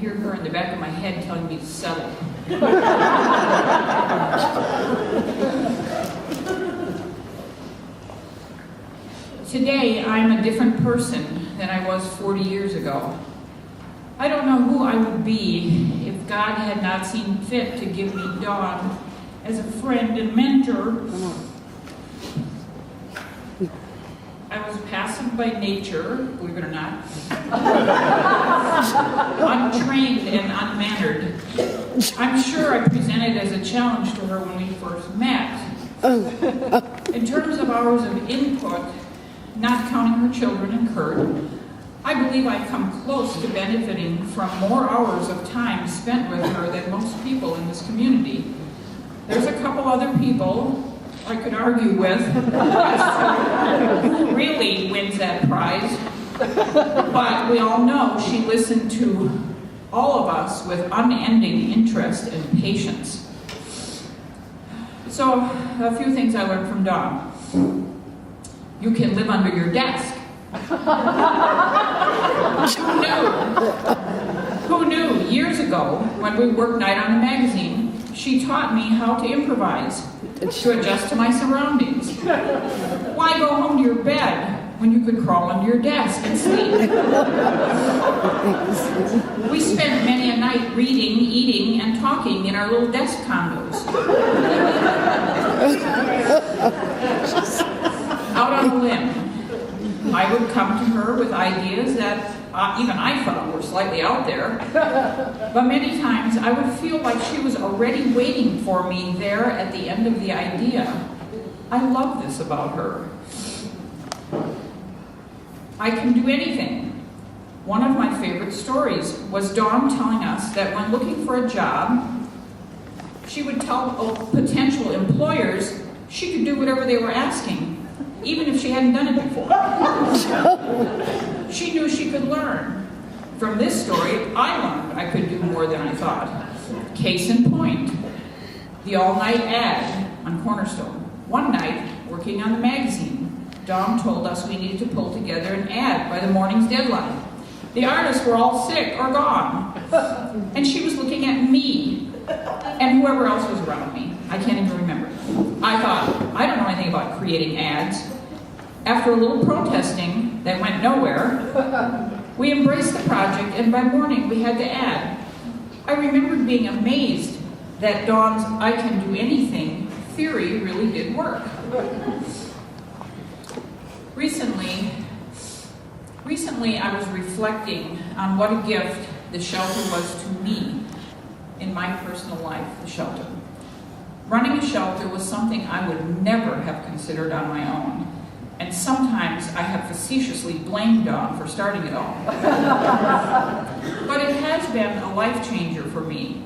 hear her in the back of my head telling me to settle. Today, I'm a different person than I was 40 years ago. I don't know who I would be if God had not seen fit to give me Dawn as a friend and mentor. I was passive by nature, believe it or not, untrained and unmannered. I'm sure I presented as a challenge to her when we first met. In terms of hours of input, not counting her children and Kurt, I believe I come close to benefiting from more hours of time spent with her than most people in this community. There's a couple other people I could argue with who really wins that prize, but we all know she listened to all of us with unending interest and patience. So, a few things I learned from Dawn. You can live under your desk. Who knew? Years ago, when we worked night on the magazine, she taught me how to improvise, to adjust to my surroundings. Why go home to your bed when you could crawl under your desk and sleep? We spent many a night reading, eating, and talking in our little desk condos. Out on a limb, I would come to her with ideas that even I thought were slightly out there, but many times I would feel like she was already waiting for me there at the end of the idea. I love this about her. I can do anything. One of my favorite stories was Dawn telling us that when looking for a job, she would tell potential employers she could do whatever they were asking, even if she hadn't done it before. She knew she could learn. From this story, I learned I could do more than I thought. Case in point, the all-night ad on Cornerstone. One night, working on the magazine, Dawn told us we needed to pull together an ad by the morning's deadline. The artists were all sick or gone, and she was looking at me and whoever else was around me. I can't even remember. I thought, I don't know anything about creating ads. After a little protesting that went nowhere, we embraced the project, and by morning we had the ad. I remembered being amazed that Dawn's I can do anything theory really did work. Recently I was reflecting on what a gift the shelter was to me in my personal life, the shelter. Running a shelter was something I would never have considered on my own. And sometimes I have facetiously blamed Dawn for starting it all. But it has been a life changer for me.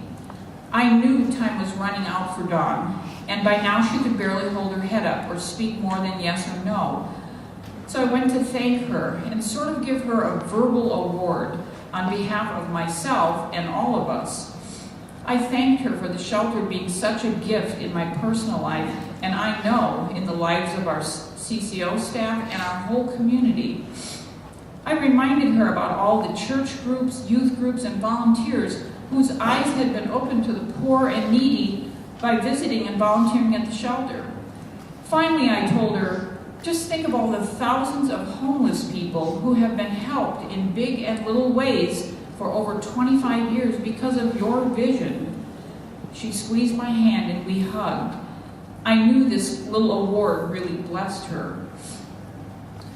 I knew time was running out for Dawn, and by now she could barely hold her head up or speak more than yes or no. So I went to thank her and sort of give her a verbal award on behalf of myself and all of us. I thanked her for the shelter being such a gift in my personal life, and I know in the lives of our CCO staff and our whole community. I reminded her about all the church groups, youth groups, and volunteers whose eyes had been opened to the poor and needy by visiting and volunteering at the shelter. Finally, I told her, just think of all the thousands of homeless people who have been helped in big and little ways for over 25 years because of your vision. She squeezed my hand and we hugged. I knew this little award really blessed her.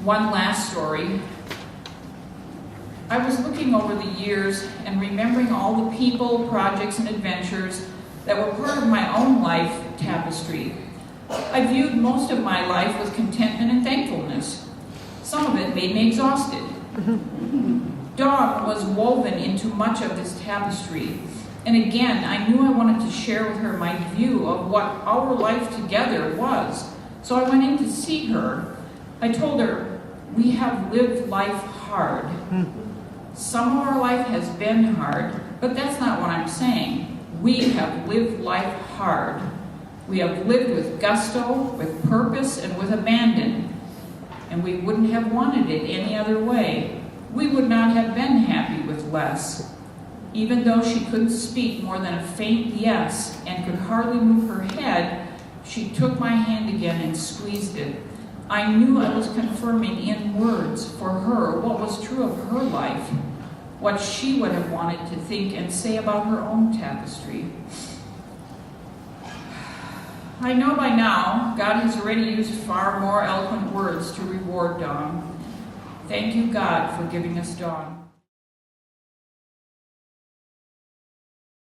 One last story. I was looking over the years and remembering all the people, projects, and adventures that were part of my own life tapestry. I viewed most of my life with contentment and thankfulness. Some of it made me exhausted. Dawn was woven into much of this tapestry. And again, I knew I wanted to share with her my view of what our life together was. So I went in to see her. I told her, we have lived life hard. Some of our life has been hard, but that's not what I'm saying. We have lived life hard. We have lived with gusto, with purpose, and with abandon. And we wouldn't have wanted it any other way. We would not have been happy with less. Even though she couldn't speak more than a faint yes and could hardly move her head, she took my hand again and squeezed it. I knew I was confirming in words for her what was true of her life, what she would have wanted to think and say about her own tapestry. I know by now God has already used far more eloquent words to reward Dawn. Thank you, God, for giving us Dawn.